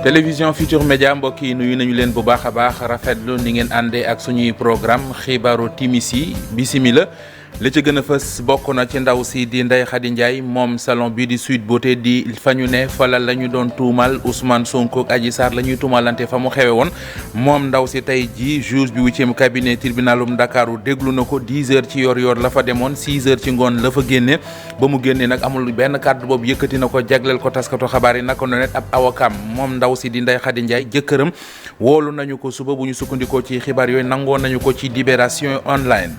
télévision Futur Média mbokk yi nuyu nañu leen bu baax a baax rafetlu ni ngeen àndee ak suñuy programme xibaaru timis yi bisimila li ci gën a fës bokk na ci ndaw si di Ndeye Khady Ndiaye moom salon bi di Sweet Beauté di fa ñu ne falal la ñu doon tuumal Ousmane Sonko ak Adji Sarr la ñuy tuumalante fa mu xewe woon moom ndaw si tey ji juge bi 8e cabinet tribunalum Ndakaaru déglu na ko 10 heures ci yor la fa demoon 6 heures ci ngoon la fa génne ba mu génne nag amul benn kàddu boobu yëkkati na ko jagleel ko taskatu xabaar yi naka noonu ab awakam moom ndaw si di Ndeye Khady Ndiaye jëkkëram woolu nañu ko suba bu ñu sukkandikoo ci xibaar yooyu nangoo nañu ko ci Libération Online.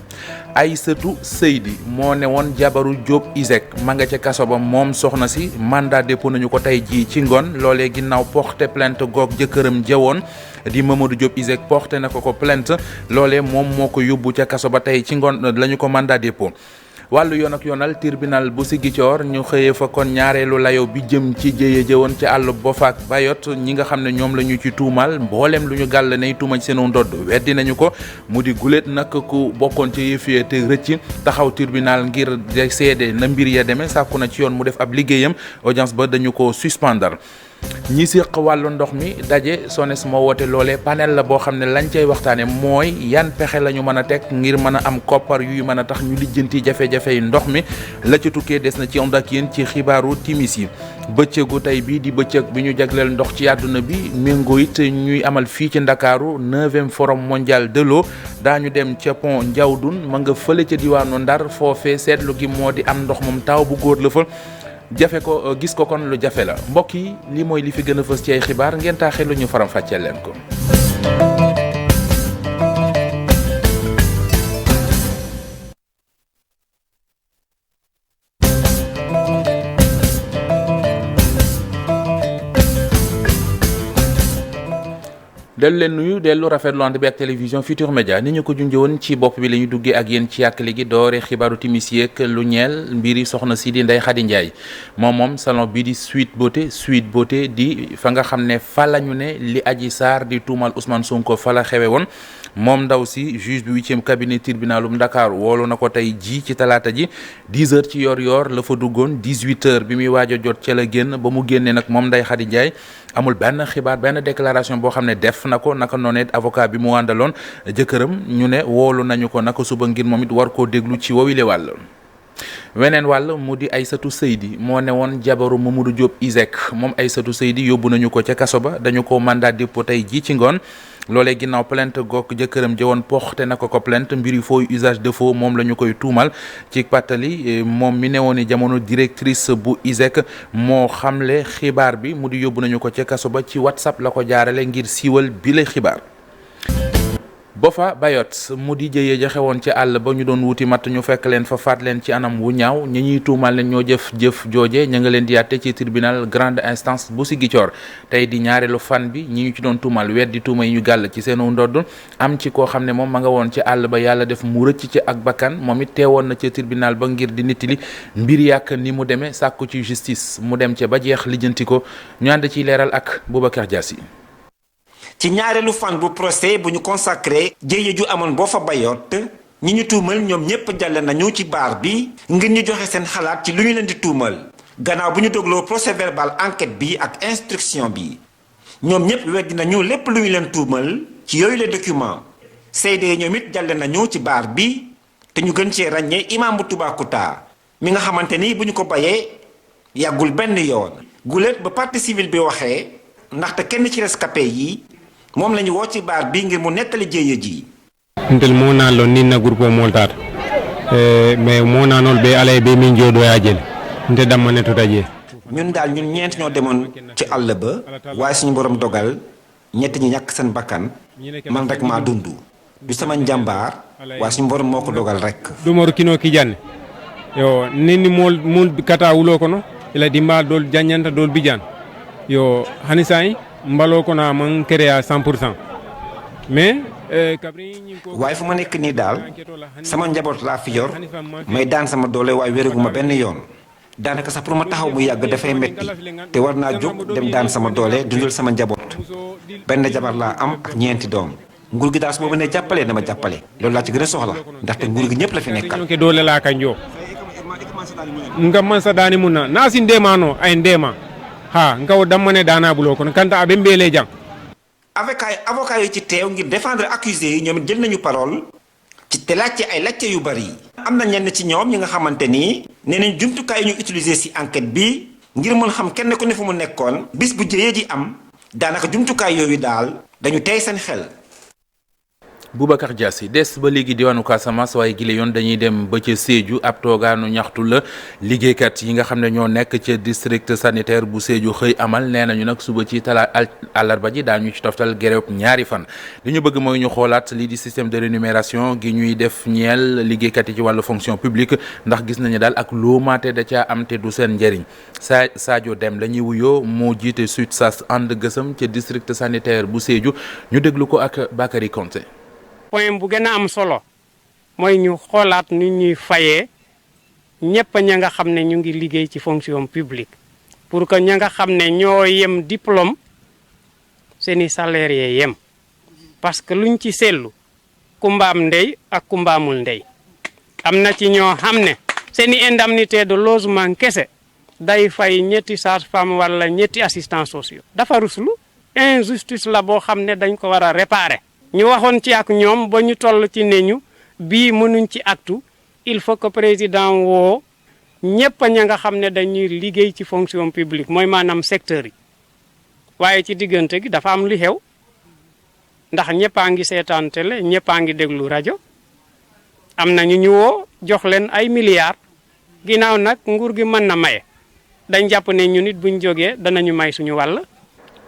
Aïssatou Seydi moo ne woon jabaru Diop Iseg ma nga ca kaso ba moom soxna si mandat dépôt nañu ko tey jii ci ngoon loolee ginnaaw porté plainte goog jëkkëram jawoon di Mamadou Diop Iseg porté na ko plainte loolee moom moo ko yóbbu ca kaso ba tey ci ngoon lañu ko mandat dépôt. wàllu yoon ak yoonal tribunal bu Ziguinchor ñu xëyee fa kon ñaareelu layo bi jëm ci jéye jëwoon ci àll Boffa ak Bayot ñi nga xam ne ñoom la ñu ci tuumal mboolem lu ñu gàll nay tuuma ci seenu ndodd weddi nañu ko mu di guléet nag ku bokkoon ci yëf yi te rëcc taxaw tribunal ngir de seede na mbir ya demee sàkku na ci yoon mu def ab liggéeyam audience ba dañu ko suspendre. ñi séq wàllu ndox mi daje SONES moo woote loolee panel la boo xam ne lañ cay waxtaane mooy yan pexe la ñu mën a teg ngir mën a am koppar yuy mën a tax ñu lijjanti jafe-jafe yi ndox mi la ci tukkee des na ci ànd ak yéen ci xibaaru timis yi bëccëgu tey bii di bëccëg bi ñu jagleel ndox ci àdduna bi méngoo it ñuy amal fii ci Ndakaaru 9e forum mondial de l'eau daañu dem ca pont Ndiawdoune ma nga fële ca diwaanu Ndar foofee seetlu gi moo di am ndox moom taaw bu góor la fa jafe ko gis ko kon lu jafe la mbokk yi lii mooy li fi gën a fës ci ay xibaar ngeen taaxee lu ñu faram fàcceel leen ko. dellu leen nuyu dellu rafetlu ànd bi ak télévision Futur Média ni ñu ko junjëwoon ci bopp bi la ñu duggee ak yéen ci yàkkali gi doore xibaaru timis yeeg lu ñeel mbiri soxna si di Ndeye Khady Ndiaye moom salon bi di Sweet Beauté di fa nga xam ne fa la ñu ne li Adji Sarr di tuumal Ousmane Sonko fa la xewe woon moom ndaw si juge bi 8e cabinet tribunalum Dakar woolu na ko tey ji ci talaata ji 10 heures ci yor la fa duggoon 18 heures bi muy waaj a jot ca la génn ba mu génnee nag moom Ndeye Khady Ndiaye amul benn xibaar benn déclaration boo xam ne def na ko naka noonu it avocat bi mu àndaloon jëkkëram ñu ne woolu nañu ko naka suba ngir moom it war koo déglu ci wowile wàll. weneen wàll mu di Aïssatou Seydi moo ne woon jabaru Mamadou Diop Iseg moom Aïssatou Seydi yóbbu nañu ko ca kaso ba dañu ko mandat dépôt tey jii ci ngoon loolee ginnaaw plainte goog jëkkëram jëwoon porté na ko plainte mbiri faux usage de faux moom la ñu koy tuumal ci pàttali moom mi newoon ni jamono directrice bu Iseg moo xamle xibaar bi mu di yóbbu nañu ko ca kaso ba ci WhatsApp la ko jaarale ngir siiwal bile xibaar. Boffa Bayot mu di jëyee joxe woon ci àll ba ñu doon wuti matt ñu fekk leen fa faat leen ci anam wu ñaaw ñi ñuy tuumal leen ñoo jëf jooje ña nga leen di yàtte ci tribunal grande instance bu Ziguinchor tey di ñaareelu fan bi ñi ñu ci doon tuumal weddi tuuma yi ñu gàll ci seenu ndodd am ci koo xam ne moom ma nga woon ci àll ba yàlla def mu rëcc ci ak bakkan moom it teewoon na ci tribunal ba ngir di nittali mbir yàq ni mu demee sàkku ci justice mu dem ca ba jeex lijjanti ko ñu ànd ciy leeral ak Boubacar Diassi. ci ñaareelu fan bu procès bu ñu consacré jéye ju amoon Boffa Bayot ñi ñu tuumal ñoom ñépp jàll nañu ci baar bi ngir ñu joxe seen xalaat ci lu ñu leen di tuumal gannaaw bu ñu dégloo procès verbal enquête bi ak instruction bi ñoom ñépp weddi nañu lépp lu ñu leen tuumal ci yooyu les documents seede ñoom it jàll nañu ci baar bi te ñu gën cee ràññee imam bu Toubacouta mi nga xamante ni bu ñu ko bayee yàggul benn yoon guléet ba partie civile bi waxee ndaxte kenn ci rescapé yi moom lañu woo ci baar bi ngir mu nettali jéye ji ntel mo nanlo ni na groupe moltata mais mo nanol be alay be min jodo yajel nte damma ne totaje ñun daal ñun ñeent ñoo demoon ci àll ba waaye suñu borom dogal ñett ñi ñàkk seen bakkan man rek maa dund du sama njàmbaar waaye suñu borom moo ko dogal rek dumaru kino ki janne yo nini mol kata wulo kono ila dimba dol janyanta dol bijan yo hanisay mbaloo ko naa man créé à 100% mais waaye fu ma nekk nii daal sama njaboot laa fi yor may daan sama doole waaye wéruguma benn yoon daanaka sax pour ma taxaw mu yàgg dafay metti te war naa jóg dem daan sama doole dundal sama njaboot benn jabar laa am ak ñeenti doom nguur gi daal su ma mënee jàppale dama jàppale loolu laa ci gën a soxla ndaxte nguur gi ñëpp la fi nekkal doole laa ka njoo nga man sa daani mun na naa si ndeema no ay ndeema ha ngaw dammane dana bulo kono kanta aɓe mbeele jang avocat yi ci teew ngir défendre accusé yi ñoom it jël nañu parole ci te laajte ay laajte yu bari. am na ñenn ci ñoom ñi nga xamante ni nee nañ jumtukaay yi ñu utiliser ci enquête bi ngir mën xam kenn ku ne fu mu nekkoon bis bu jëyee di am daanaka jumtukaay yooyu daal dañu tey seen xel. Boubacar Diassi des ba léegi diwaanu Casamance waaye gile yoon dañuy dem ba ca Sédhiou ab toogaanu ñaxtu la liggéeykat yi nga xam ne ñoo nekk ca district sanitaire bu Sédhiou xëy amal nee nañu nag suba ci àllarba ji daañu ci toftal grève ñaari fan li ñu bëgg mooy ñu xoolaat lii di système de rémunération gi ñuy def ñeel liggéeykat yi ci wàllu fonction publique ndax gis nañu daal ak loo maate da caa am te du seen njëriñ Sadio Deme la ñuy wuyoo moo jiite SUTSAS ànd gësëm ca district sanitaire bu Sédhiou ñu déglu ko ak Bakary Konté. point bu gën a am solo mooy ñu xoolaat ni ñuy fayee ñëpp ña nga xam ne ñu ngi liggéey ci fonction publique pour que ña nga xam ne ñoo yem diplôme seeni salaire yee yem parce que luñ ci seetlu kumbaam ndey ak kumbaamul ndey am na ci ñoo xam ne seeni indemnité de logement kese day fay ñetti sage-femme wala ñetti assistants sociaux dafa ruslu injustice la boo xam ne dañ ko war a réparer. ñu waxoon ci ak ñoom ba ñu toll ci ne ñu bii mënuñ ci aktu il faut que président woo ñëpp ña nga xam ne dañuy liggéey ci fonction publique mooy maanaam secteur yi waaye ci diggante gi dafa am lu xew ndax ñëppaa ngi seetaan télé ñëppaa ngi déglu rajo am na ñu woo jox leen ay milliards ginnaaw nag nguur gi mën na maye dañ jàpp ne ñu nit buñ jógee danañu may suñu wàll.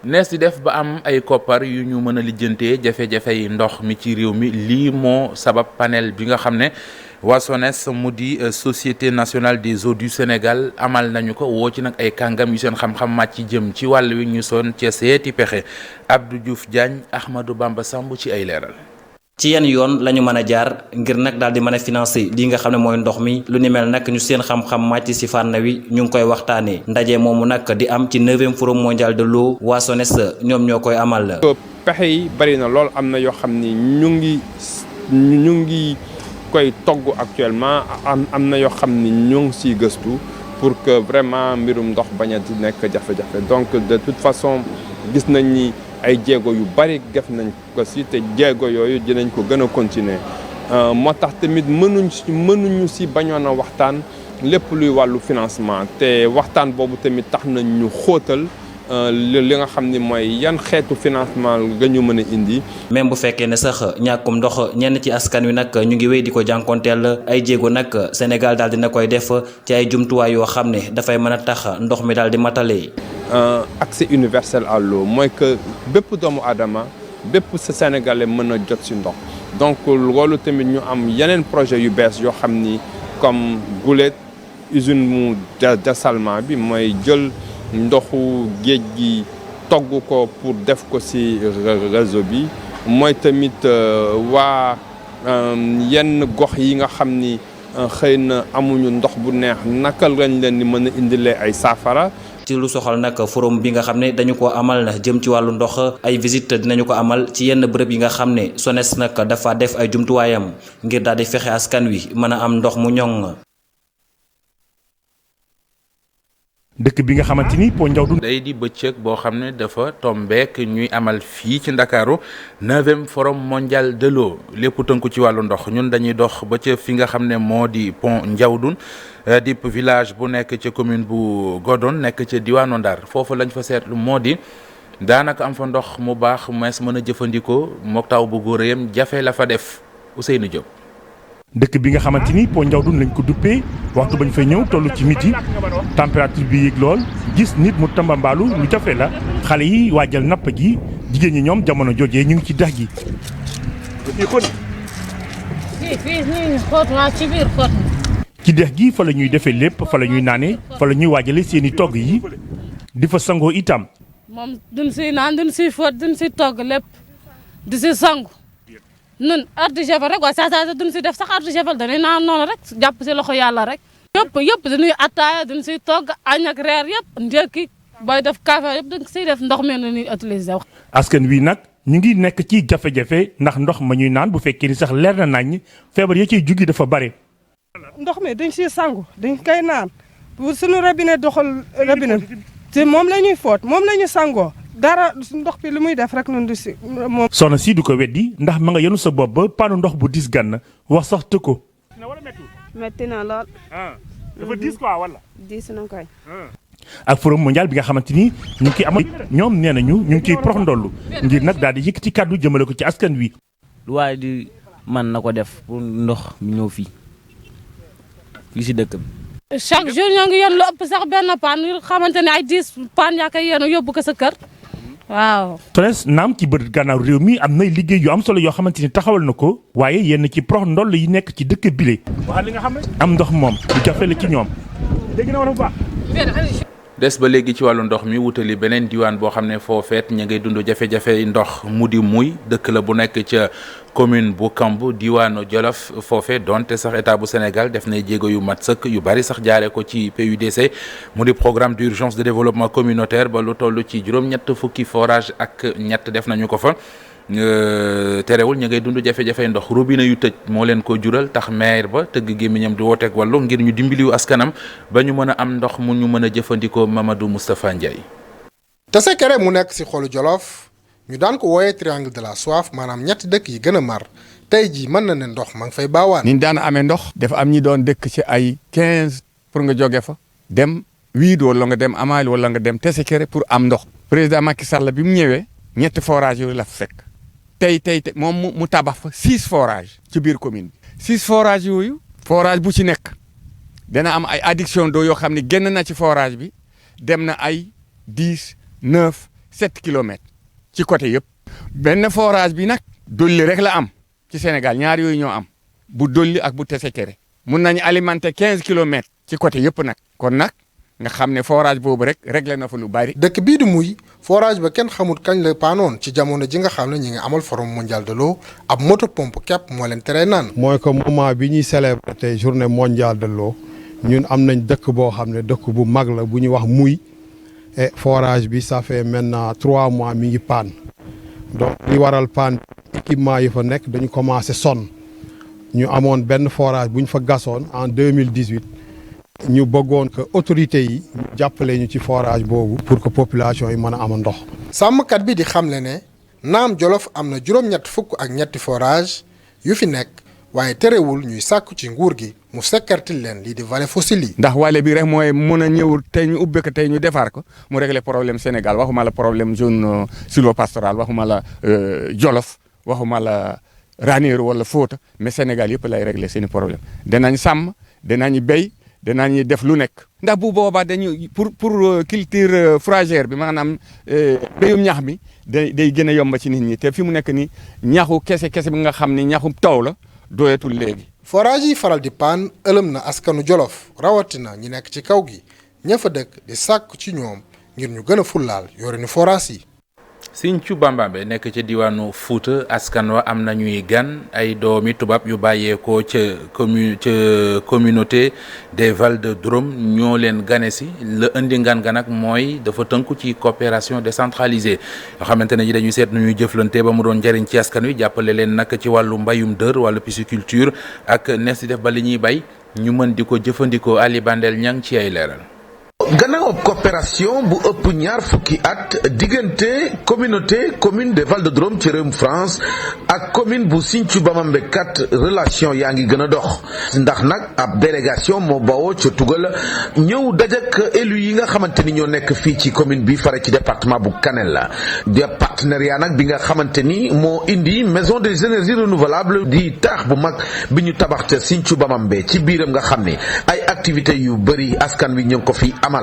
nees di def ba am ay koppar yu ñu mën a lijjantee jafe-jafe yi ndox mi ci réew mi lii moo sabab panel bi nga xam ne waa SONES mu di Société nationale des eaux du Sénégal amal nañu ko woo ci nag ay kàngam yu seen xam-xam màcc jëm ci wàll wi ñu soon ca seeti pexe Abdou Diouf Diagne Ahmadou Bamba Samb ci ay leeral. ci yenn yoon la ñu mën a jaar ngir nag daal di mën a financer lii nga xam ne mooy ndox mi lu ni mel nag ñu seen xam-xam màcc ci fànn wi ñu ngi koy waxtaanee ndaje moomu nag di am ci 9e forum mondial de l'eau waa SONES ñoom ñoo koy amal. pexe yi bari na lool am na yoo xam ni ñu ngi koy togg actuellement am na yoo xam ni ñu ngi siy gëstu pour que vraiment mbirum ndox bañ a di nekk jafe-jafe donc de toute façon gis nañ ni. ay jéego yu bari def nañ ko si te jéego yooyu dinañ ko gën a continuer moo tax tamit mënuñu si bañoon a waxtaan lépp luy wàllu financement te waxtaan boobu tamit tax nañ ñu xóotal li nga xam ni mooy yan xeetu financement nga ñu mën a indi. même bu fekkee ne sax ñàkkum ndox ñenn ci askan wi nag ñu ngi wéy di ko jànkonteel ay jéego nag Sénégal daal dina koy def ci ay jumtuwaay yoo xam ne dafay mën a tax ndox mi daal di matale. accès universel à l'eau mooy que bépp doomu aadama bépp sa sénégalais mën a jot ci ndox donc loolu tamit ñu am yeneen projet yu bees yoo xam ni comme Goulet usine mu dessalement bi mooy jël ndoxu géej gi togg ko pour def ko ci réseau bi mooy tamit waa yenn gox yi nga xam ni xëy na amuñu ndox bu neex naka lañ leen di mën a indilee ay saafara. ci lu soxal nag forum bi nga xam ne dañu ko amal na jëm ci wàllu ndox ay visite dinañu ko amal ci yenn bërëb yi nga xam ne SONES nag dafa def ay jumtuwaayam ngir daal di fexe askan wi mën a am ndox mu ñoŋ. dëkk bi nga xamante ni Po Ndiawdou day di bëccëg boo xam ne dafa tombeek ñuy amal fii ci Ndakaaru 9e forum mondial de l'eau lépp tënku ci wàllu ndox ñun dañuy dox ba ca fi nga xam ne moo di pont Ndiawdou di village bu nekk ca commune bu Godone nekk ca diwaanu Ndar foofu lañ fa seetlu moo di daanaka am fa ndox mu baax mees mën a jëfandikoo mook taw bu góor yam jafe la fa def Ousseynou Diop. dëkk bi nga xamante ni Po Ndiawdou lañ ko duppee waxtu bañ fay ñëw toll ci midi température bi yéeg lool gis nit mu tambambaalu lu jafe la xale yi waajal napp gi jigéen ñi ñoom jamono joojee ñu ngi ci dex gi. ci dex gi fa la ñuy defee lépp fa la ñuy naane fa la ñuy waajale seen i togg yi di fa sangoo itam. moom duñ siy naan duñ siy fóot duñ siy togg lépp di si sangu. nun eau de javel rek waaye saa duñ si def sax eau de javel dañuy naan noonu rek jàpp si loxo yàlla rek. yëpp dañuy attaaya dañ siy togg añ ak reer yëpp ndékki booy def café yëpp dañ siy def ndox mi la ñuy utiliser. askan wi nag ñu ngi nekk ci jafe-jafe ndax ndox ma ñuy naan bu fekkee ni sax leer na nañ feebar ya ciy juggi dafa bare. ndox mi dañ siy sangu dañ koy naan bu suñu robinet doxal robinet te moom la ñuy foot moom la ñu sangoo dara ndox bi lu muy def rek noonu du si moom. soxna si du ko weddi ndax ma nga yenu sa bopp ba paanu ndox bu diis gann wax sax të ko. metti na lool. dafa diis quoi wala. diis na koy. ak forum mondial bi nga xamante ni ñu ngi ciy amal ñoom nee nañu ñu ngi ciy prox ndollu ngir nag daal di yëkkati kàddu jëmale ko ci askan wi. lu waaye di man na ko def pour ndox mi ñëw fii si dëkk bi. chaque jour ñoo ngi yéen lu ëpp sax benn paan yu xamante ne ay 10 paan yaa koy yéen yóbbu ko sa kër waaw. SONES naam ci bët gànnaaw réew mi am nay liggéey yu am solo yoo xamante ni taxawal na ko waaye yenn ci prox ndoll yi nekk ci dëkk bile. waxal li nga xam ne am ndox moom lu jafe la ci ñoom. dégg na wala bu baax. des ba léegi ci wàllu ndox mi wutali beneen diwaan boo xam ne foofeet ña ngay dund jafe-jafe ndox mu di muy dëkk la bu nekk ca commune bu Kamb diwaanu Jolof foofe donte sax état bu Sénégal def na jéego yu mat sëkk yu bari sax jaare ko ci PUDC mu di programme d'urgence de développement communautaire ba lu toll ci juróom-ñett fukki forage ak ñett def nañu ko fa. terewul ña ngay dund jafe-jafe ndox robinet yu tëj moo leen ko jural tax maire ba tëgg gémmiñam di wooteeg wàllu ngir ñu dimbaliwu askanam ba ñu mën a am ndox mu ñu mën a jëfandikoo Mamadou Moustapha Ndiaye. Tessékéré mu nekk ci xolu Jolof ñu daan ko wooyee triangle de la soif maanaam ñetti dëkk yi gën a mar tey jii mën na ne ndox ma ngi fay baawaan. ni daan amee ndox. dafa am ñi doon dëkk ci ay 15 pour nga jóge fa dem Wiid wala nga dem Amaali wala nga dem Tessékéré pour am ndox. président Macky Sall bi mu ñëwee ñetti forage yooyu la fa fekk. tey moom mu tabax fa 6 forages ci biir commune bi 6 forages yooyu forage bu ci nekk dana am ay adduction d'eau yoo xam ne génn na ci forage bi dem na ay 10 9 7 kilomètres ci côté yëpp benn forage bi nag dolli rek la am ci Sénégal ñaar yooyu ñoo am bu dolli ak bu Tessékéré mun nañu alimenter 15 kilomètres ci côté yëpp nag kon nag nga xam ne forage boobu rek réglé na fa lu bari. dëkk bii di muy forage ba kenn xamut kañ la paanoon ci jamono ji nga xam ne ñi ngi amal forum mondial de l'eau ab moto pompe képp moo leen teree naan. mooy que moment bi ñuy célébrer tey journée mondiale de l'eau ñun am nañ dëkk boo xam ne dëkk bu mag la bu ñuy wax muy et forage bi ça fait maintenant 3 mois mi ngi paan donc li waral paan équipement yi fa nekk dañu commencé sonn ñu amoon benn forage bu ñu fa gasoon en 2018. ñu bëggoon que autorités yi jàppale ñu ci forage boobu pour que population yi mën a am ndox. sàmmkat bi di xamle ne naam Jolof am na juróom-ñett fukk ak ñetti forage yu fi nekk waaye terewul ñuy sàkku ci nguur gi mu sekkartil leen lii di vallée fossile yi. ndax wàlle bi rek mooy mën a ñëw tey ñu ubbe ko tey ñu defar ko mu régler problème Sénégal waxuma la problème zone sylvopastorale waxuma la Jolof waxuma la Ranérou wala Fouta mais Sénégal yëpp lay régler seeni problème danañ sàmm danañ béy. danañu def lu nekk ndax bu boobaa dañu pour culture fourragère bi maanaam béyum ñax mi day gën a yomb ci nit ñi te fi mu nekk ni ñaxu kese bi nga xam ni ñaxu taw la doyatul léegi. forage yi faral di paan ëlëm na askanu Jolof rawatina ñi nekk ci kaw gi ña fa dëkk di sàkk ci ñoom ngir ñu gën a fullaal yore ni forage yi. Sinthiou Bambambe nekk ca diwaanu Fouta askan wa am nañuy gan ay doomi tubaab yu bàyyeekoo ca communauté des Vals de Drôme ñoo leen gane si la indi ngan ga nag mooy dafa tënku ci coopération décentralisée yoo xamante ne ji dañuy seet nu ñuy jëflante ba mu doon njëriñ ci askan wi jàppale leen nag ci wàllu mbayum dër wàllu pisciculture ak nees di def ba li ñuy bay ñu mën di ko jëfandikoo Ali Bandel ñang ci ay leeral. gannaaw coopération bu ëpp ñaar fukki at diggante communauté commune des Vals de Drôme ci réewum France ak commune bu Sinthiou Bambambe kat relation yaa ngi gën a dox ndax nag ab délégation moo bawoo ca Tugal ñëw dajak élu yi nga xamante ni ñoo nekk fii ci commune bi fare ci département bu Kanel la de partenariat nag bi nga xamante ni moo indi maison des énergies renouvelables di taax bu mag bi ñu tabax ca Sinthiou Bambambe ci biiram nga xam ni ay activités yu bëri askan wi ñu ngi ko fi amal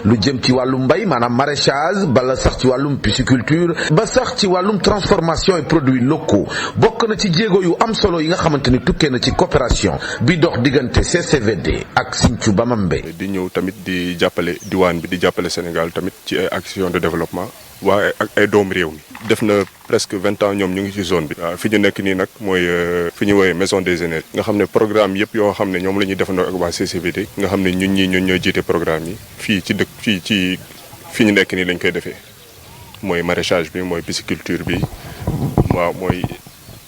lu jëm ci wàllum mbay maanaam maraîchage bala sax ci wàllum pisciculture ba sax ci wàllum transformation et produits locaux bokk na ci jéego yu am solo yi nga xamante ni tukkee na ci coopération bi dox diggante CCVD ak Sinthiou Bambambe. di ñëw tamit di jàppale diwaan bi di jàppale Sénégal tamit ci ay action de développement waaye ak ay doomu réew mi def na presque 20 ans ñoom ñu ngi ci zone bi. fi ñu nekk nii nag mooy fi ñu woowee maison des énergies nga xam ne programme yëpp yoo xam ne ñoom la ñuy defandoo ak waa CCVD nga xam ne ñun ñooy jiite programme yi fii ci dëkk fii fi ñu nekk nii lañ koy defee mooy maraîchage bi mooy pisciculture bi waaw mooy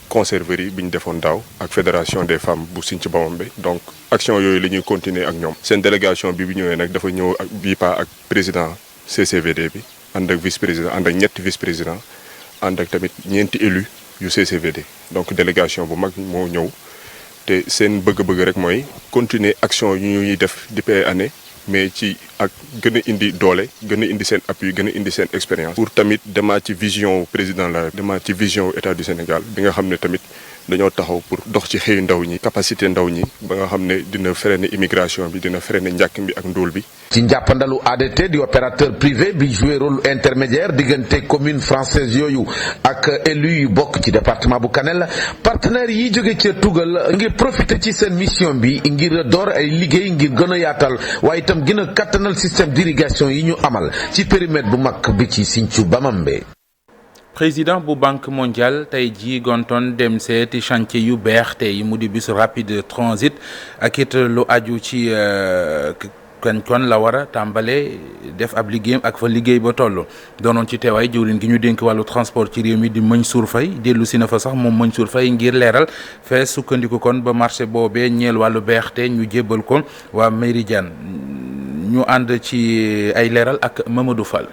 conserverie bi ñu defoon daaw ak fédération des femmes bu Sinthiou Bambambe donc action yooyu la ñuy continuer ak ñoom seen délégation bi ñëwee nag dafa ñëw ak bii pa ak président CCVD bi ànd ak vice président ànd ak ñetti vice président ànd ak tamit ñeenti élu yu CCVD donc délégation bu mag moo ñëw te seen bëgg-bëgg rek mooy continuer action yu ñuy def depuis année mais ci ak gën a indi doole gën a indi seen appui gën a indi seen expérience pour tamit demaat ci vision président la demaat ci vision état du Sénégal bi nga xam ne tamit dañoo taxaw pour dox ci xëyu ndaw ñi capacité ndaw ñi ba nga xam ne dina freiner immigration bi dina freiner njàkk bi ak ndóol bi. ci njàppandalu ADT di opérateur privé bi joué rôle intermédiaire diggante commune française yooyu ak élu yu bokk ci département bu Kanel partenaires yi jóge ca Tugal ngir profiter ci seen mission bi ngir door ay liggéey ngir gën a yaatal waaye itam gën a kattanal système d'irrigation yi ñu amal ci périmètre bu mag bi ci Sinthiou Bamambé. président bu banque mondiale tey jii gontoon dem seeti chantier yu beex tey mu di bus rapide transit ak it lu aju ci kon la war a tàmbale def ab liggéeyam ak fa liggéey ba toll doonoon ci teewaay jëwriñ gi ñu dénk wàllu transport ci réew mi di Mansour Faye dellu si na fa sax moom Mansour Faye ngir leeral fee sukkandiku kon ba marché boobee ñeel wàllu beexte ñu jébbal ko waa Méridiane ñu ànd ci ay leeral ak Mamadou Fall.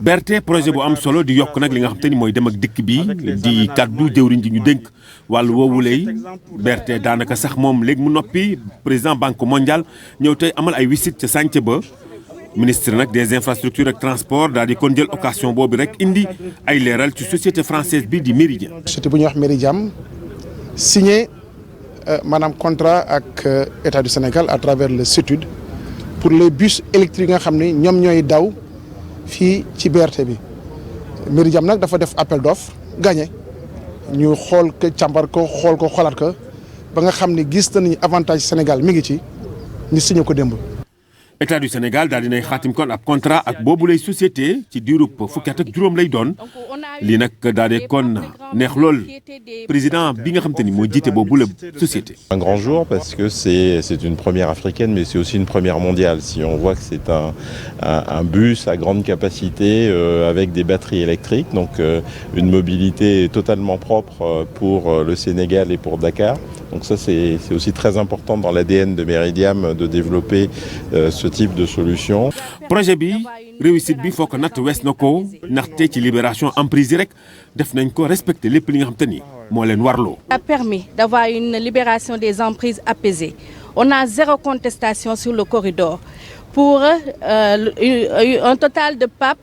BRT projet bu am solo di yokk nag li nga xam te ni mooy dem ak dikk bi di kaddu jëwriñ ji ñu dénk wàllu woowu lay BRT daanaka sax moom léegi mu noppi président banque mondiale ñëw tey amal ay visite ca chantier ba ministre nag des infrastructures ak transport daal di kon jël occasion boobu rek indi ay leeral ci société française bi di Méridiane. société bu ñuy wax Méridiane signé maanaam contrat ak état du Sénégal à travers le SETUD pour les bus électriques nga xam ne ñoom ñooy daw. fii ci BRT bi Méridiam nag dafa def appel d'offre gagné ñu xool ko càmbar ko xool ko xoolaat ko ba nga xam ne gis nañu avantage Sénégal mi ngi ci ñu signé ko démb. état du Sénégal daal dinay xaatim kon ab contrat ak boobu lay société ci diirub fukki at ak juróom lay doon lii nag daal di kon neex lool président bi nga xam te ni moo jiite boobu la société. Un grand jour parce que c'est une première africaine mais c'est aussi une première mondiale si on voit que c'est un bus à grande capacité avec des batteries électriques donc une mobilité totalement propre pour le Sénégal et pour Dakar donc ça c'est aussi très important dans l'ADN de Méridiam de développer ce type de solution. projet bi réussite bi foo ko natt wees na ko ndaxte ci libération emprise yi rek def nañ ko respecter lépp li nga xam te ni moo leen warloo. Ça a permis d'avoir une libération des emprises apaisée. On a zéro contestation sur le corridor pour un total de PAP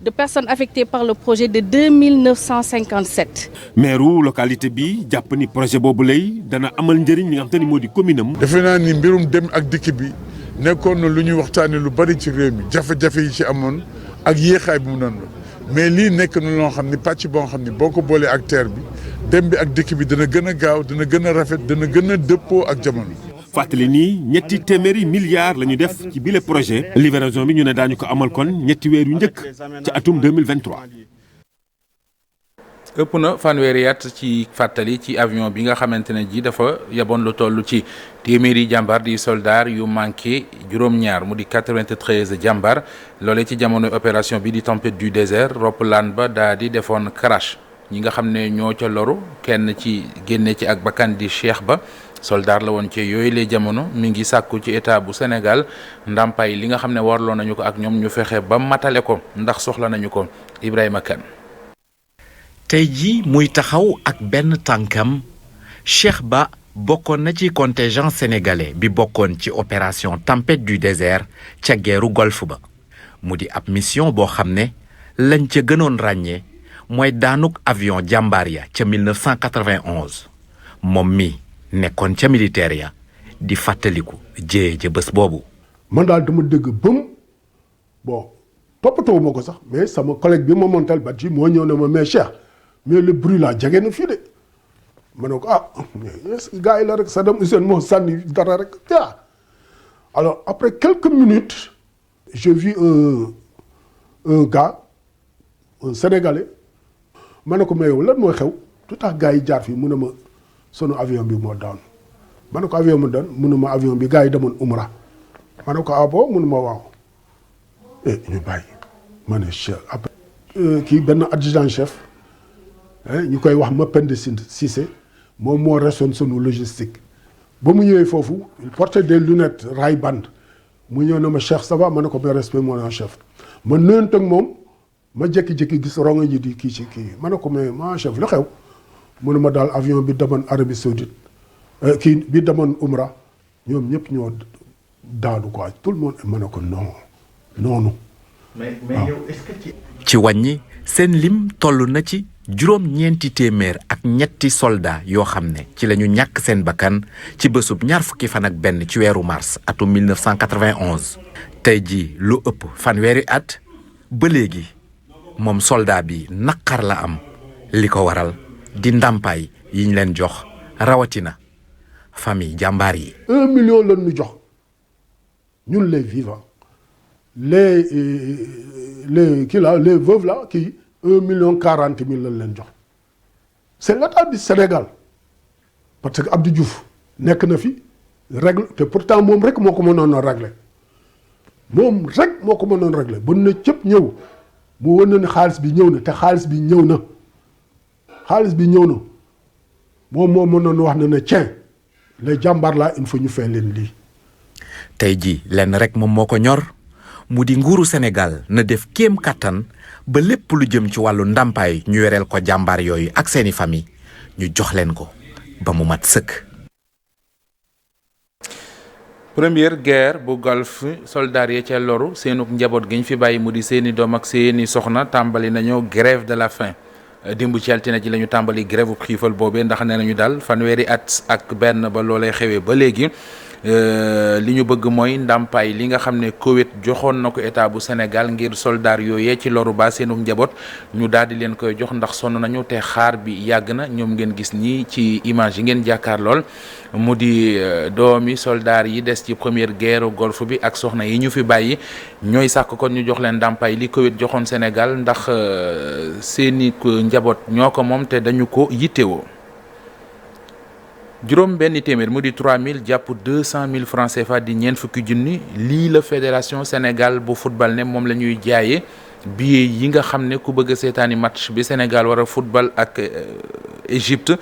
de personnes affectées par le projet de 2957. maire localité bi jàpp ni projet boobu lay dana amal njëriñ li nga xam te ni moo di commune am. defe naa ni mbirum dem ak dikk bi nekkoon na lu ñuy waxtaanee lu bari ci réew mi jafe-jafe yi ci amoon ak yéexaay bi mu doon mais lii nekk na loo xam ni pàcc boo xam ni boo ko boolee ak TER bi dem bi ak dikk bi dana gën a gaaw dana gën a rafet dana gën a dëppoo ak jamono. fàttali nii ñetti téeméeri milliards la ñu def ci bile projet livraison bi ñu ne daañu ko amal kon ñetti weer yu njëkk ci atum 2023. ëpp na fanweeri at ci fàttali ci avion bi nga xamante ne ji dafa yaboon lu toll ci téeméeri jàmbar di soldat yu manqué juróom-ñaar mu di 93 jàmbar loolee ci jamonoy opération bi di tempête du désert roppalaan ba daa di defoon crash ñi nga xam ne ñoo ca loru kenn ci génne ci ak bakkan di Cheikh Ba soldat la woon ci yooyu les jamono mi ngi sàkku ci état bu Sénégal ndàmpaay li nga xam ne warloo nañu ko ak ñoom ñu fexe ba matale ko ndax soxla nañu ko Ibrahima Kane. tey jii muy taxaw ak benn tànkam Cheikh Ba bokkoon na ci contingent sénégalais bi bokkoon ci opération tempête du désert ca guerru golfe ba mu di ab mission boo xam ne lañ ca gënoon ràññee mooy daanuk avion jàmbaar ya ca 1991 moom mi nekkoon ca militaire ya di fàttaliku jéye ja bés boobu. man daal dama dëgg bëm bon toppatoo ma ko sax mais sama collègue bi ma montal bat ji moo ñëw na ma mais Cheikh mais le bruit là jege na fii de ma ne ko ah mais gars yi la rek Saddam Hussein moo sànni dara rek ah alors après quelques minutes je vis un gars un Sénégalais ma ne ko mais yow lan mooy xew tout tax gars yi jaar fii mu ne ma sunu avion bi moo daan ma ne ko avion mu daan mu ne ma avion bi gars yi demoon Umra ma ne ko ah bon mu ne ma waaw ñu bàyyi ma ne Cheikh après kii benn adjudant chef ñu koy wax Mapende Cissé moom moo resoon sunu logistique ba mu ñëwee foofu il portait des lunettes Ray-Ban mu ñëw na ma Cheikh ça va ma ne ko mais respect mon chef ma nuyoon ak moom ma jékki-jékki gis rongo ji di kii ci kii ma ne ko mais mon chef lu xew mu ne ma daal avion bi demoon Arabie Saoudite kii bi demoon Umra ñoom ñëpp ñoo daanu quoi tout le monde ma ne ko non noonu. mais yow est-ce que ci wàññi seen lim toll na ci juróom-ñeenti téeméer ak ñetti soldat yoo xam ne ci la ñu ñàkk seen bakkan ci bésub ñaar fukki fan ak benn ci weeru mars atum 1991 tey jii lu ëpp fanweeri at ba léegi moom soldat bi naqar la am li ko waral di ndàmpaay yi ñu leen jox rawatina famille jàmbaar yi. 1 million lañ ñu jox ñun les vivants les kii là les veuves là kii 1 million 40 000 lañ leen jox c'est l'état du Sénégal parce que Abdou Diouf nekk na fi règle te pourtant moom rek moo ko mënoon a régler moom rek moo ko mënoon régler bu ne cëpp ñëw mu wan na ne xaalis bi ñëw na te xaalis bi ñëw na xaalis bi ñëw na moom moo mënoon wax ne ne tiens les jàmbaar là il faut ñu fay leen lii. tey jii lenn rek moom moo ko ñor mu di nguuru Sénégal na def kéem kattan ba lépp lu jëm ci wàllu ndàmpaay ñu yoreel ko jàmbaar yooyu ak seeni famille ñu jox leen ko ba mu mat sëkk. première guerre bu golf soldat yi ca loru seenug njaboot gi ñu fi bàyyi mu di seeni doom ak seeni soxna tàmbali nañoo grève de la faim démb ci altine ji la ñu tàmbali grève bu xiifal boobee ndax nee nañu daal fanweeri at ak benn ba loolee xewee ba léegi li ñu bëgg mooy ndàmpaay li nga xam ne Koweït joxoon na ko état bu Sénégal ngir soldaar yooyee ci loru ba seenu njaboot ñu daal di leen koy jox ndax sonn nañu te xaar bi yàgg na ñoom ngeen gis nii ci image yi ngeen jàkkaar lool mu di doomi soldaar yi des ci première guerre golfe bi ak soxna yi ñu fi bàyyi ñooy sàkk kon ñu jox leen ndàmpaay li Koweït joxoon Sénégal ndax seeni njaboot ñoo ko moom te dañu ko yittewoo. juróom benn téeméer mu di 3000 jàpp 200 000 francs CFA di ñeent fukki junni lii la fédération Sénégal bu football ne moom la ñuy jaayee billet yi nga xam ne ku bëgg a seetaani match bi Sénégal war a football ak Égypte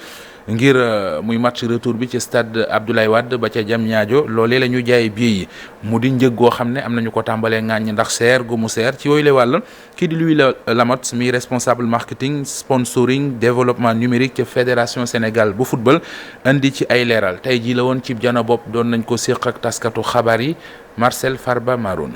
ngir muy match retour bi ci stade Abdoulaye Wade ba ca Diamniadio loolee la ñuy jaayee billet yi mu di njëg goo xam ne am nañu ko tàmbalee ŋàññ ndax seer gu mu seer ci yooyu la wàll kii di Louis Lamotte mi responsable marketing sponsoring développement numérique ca fédération Sénégal bu football indi ci ay leeral tey jii la woon ci jano bopp doon nañ ko séq ak taskatu xabaar yi Marcel Farba Maroun.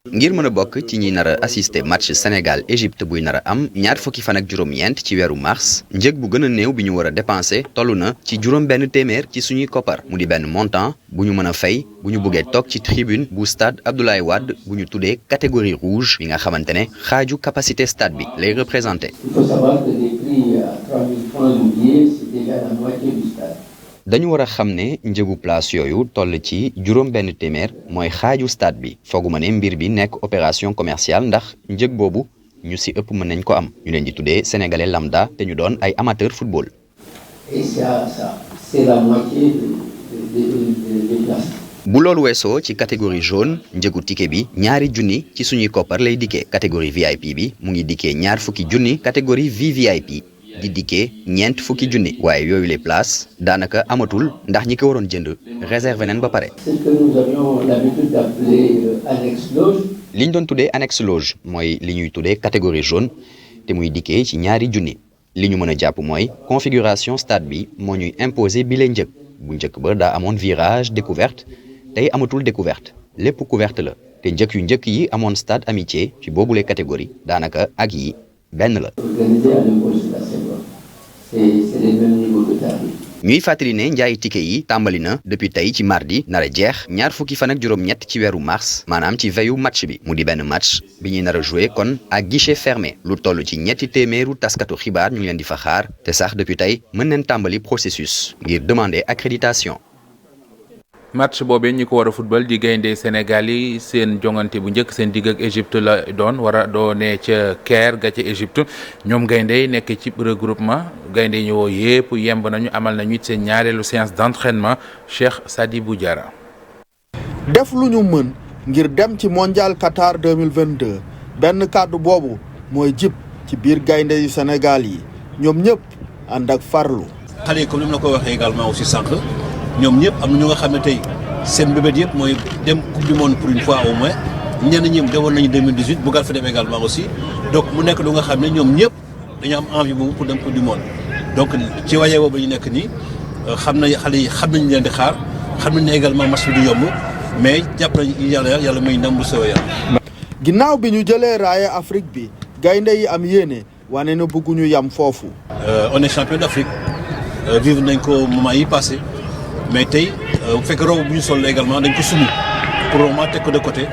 ngir mën a bokk ci ñi nar a assister match Sénégal Égypte buy nar a am ñaar fukki fan ak juróom-ñeent ci weeru mars njëg bu gën a néew bi ñu war a dépenser toll na ci juróom benn téeméer ci suñuy koppar mu di benn montant bu ñu mën a fay bu ñu bëggee toog ci tribune bu stade Abdoulaye Wade bu ñu tuddee catégorie rouge bi nga xamante ne xaaju capacité stade bi lay représenté. Il faut savoir que des prix à 3000 francs le billet, c'est déjà la moitié du stade. dañu war a xam ne njëgu place yooyu toll ci juróom benn téeméer mooy xaaju stade bi fooguma ne mbir bi nekk opération commerciale ndax njëg boobu ñu si ëpp mën nañ ko am ñu leen di tuddee sénégalais lambda te ñu doon ay amateur football. Et ça, c'est la moitié des places. bu loolu weesoo ci catégorie jaune njëgu ticket bi ñaari junni ci suñuy koppar lay dikkee catégorie VIP bi mu ngi dikkee ñaar fukki junni catégorie VVIP di dikkee ñeent fukki junni waaye yooyu les places daanaka amatul ndax ñi ko waroon jënd réservé nañ ba pare. C'est ce que nous avions l'habitude d'appeler annexe loge. li ñu doon tuddee annexe loge mooy li ñuy tuddee catégorie jaune te muy dikkee ci ñaari junni li ñu mën a jàpp mooy configuration stade bi moo ñuy imposer bi lay njëkk bu njëkk ba daa amoon virage découverte tey amatul découverte lépp couverte la te njëkk yu njëkk yi amoon stade amitié ci boobule catégorie daanaka ak yi benn la. ñuy fàttali ne njaayi ticket yi tàmbali na depuis tey ci mardi nar a jeex ñaar fukki fan ak juróom-ñett ci weeru mars maanaam ci veillu match bi mu di benn match bi ñuy nar a joué kon ak guichet fermé lu toll ci ñetti téeméeru taskatu xibaar ñu ngi leen di fa xaar te sax depuis tey mën nañ tàmbali processus ngir demander accréditation. match boobee ñi ko war a football di gaynde Sénégal yi seen jongante bu njëkk seen digg ak Égypte la doon war a doonee ca Caire ga ca Égypte ñoom gaynde yi nekk ci regroupement gaynde yi ñëwoo yépp yemb nañu amal nañu it seen ñaareelu séance d'entraînement Cheikh Sadibou Diarra. def lu ñu mën ngir dem ci mondial Qatar 2022 benn kàddu boobu mooy jib ci biir gaynde yu Sénégal yi ñoom ñëpp ànd ak farlu. xale yi comme ni ma la ko waxee également aussi sànq. ñoom ñëpp am na ñu nga xam ne tey seen mbébét yëpp mooy dem coupe du monde pour une fois au moins ñenn ñi demoon nañu 2018 bëggal fa dem également aussi donc mu nekk lu nga xam ne ñoom ñëpp dañu am envie boobu pour dem coupe du monde donc ci waye boobu ñu nekk nii xam na xale yi xam nañu leen di xaar xam nañ ne également match bi du yomb mais jàpp nañu yàlla may ndam bu soobee yàlla. ginnaaw bi ñu jëlee raaya Afrique bi gaynde yi am yéene wane na bëgguñu yam foofu. on est champion d'Afrique vivre nañ ko moment yi passé mais tey bu fekkee robe bu ñu sol également dañ ko sumi pour le moment teg ko de côté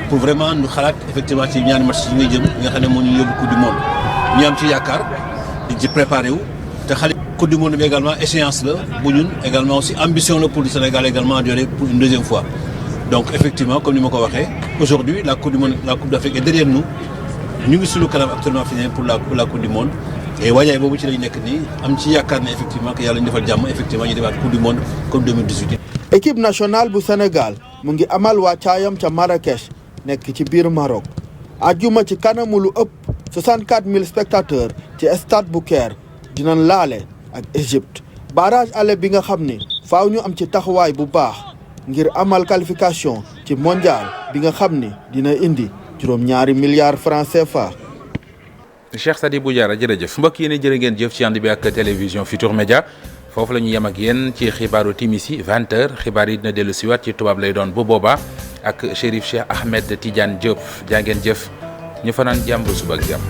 pour vraiment ñu xalaat effectivement ci ñaari match yi ngay jëm nga xam ne moo ñu yóbbu coupe du monde ñu am ci yaakaar di ci préparé wu te xale coupe du monde bi également échéance la bu ñun également aussi ambition la pour le Sénégal également durer pour une deuxième fois donc effectivement comme ni ma ko waxee aujourd'hui la coupe du monde la coupe d'Afrique est derrière nous ñu ngi suñu kanam actuellement fini pour la coupe du monde et waajaay boobu ci lañ nekk nii am ci yaakaar ne effectivement que yàlla ñu defal jàmm effectivement ñu defaat coupe du monde comme 2018. équipe nationale bu Sénégal mu ngi amal wàccaayam ca Marrakech nekk ci biir Maroc ajjuma ci kanamu lu ëpp 64 000 spectateurs ci stade bu Caire dinañ laale ak Égypte barrage aller bi nga xam ne faaw ñu am ci taxawaay bu baax ngir amal qualification ci mondial bi nga xam ne dina indi juróom-ñaari milliards francs CFA. Cheikh Sadibou Diarra jërëjëf mbokk yi ne jërë ngeen jëf ci ànd bi ak télévision Futurs Médias foofu la ñu yem ak yéen ci xibaaru timis yi 20h xibaar yi dina dellu siwaat ci tubaab lay doon bu boobaa ak Chérif Cheikh Ahmed Tidiane Diop jaa ngeen jëf ñu fanaan jàmm ba suba ak jàmm.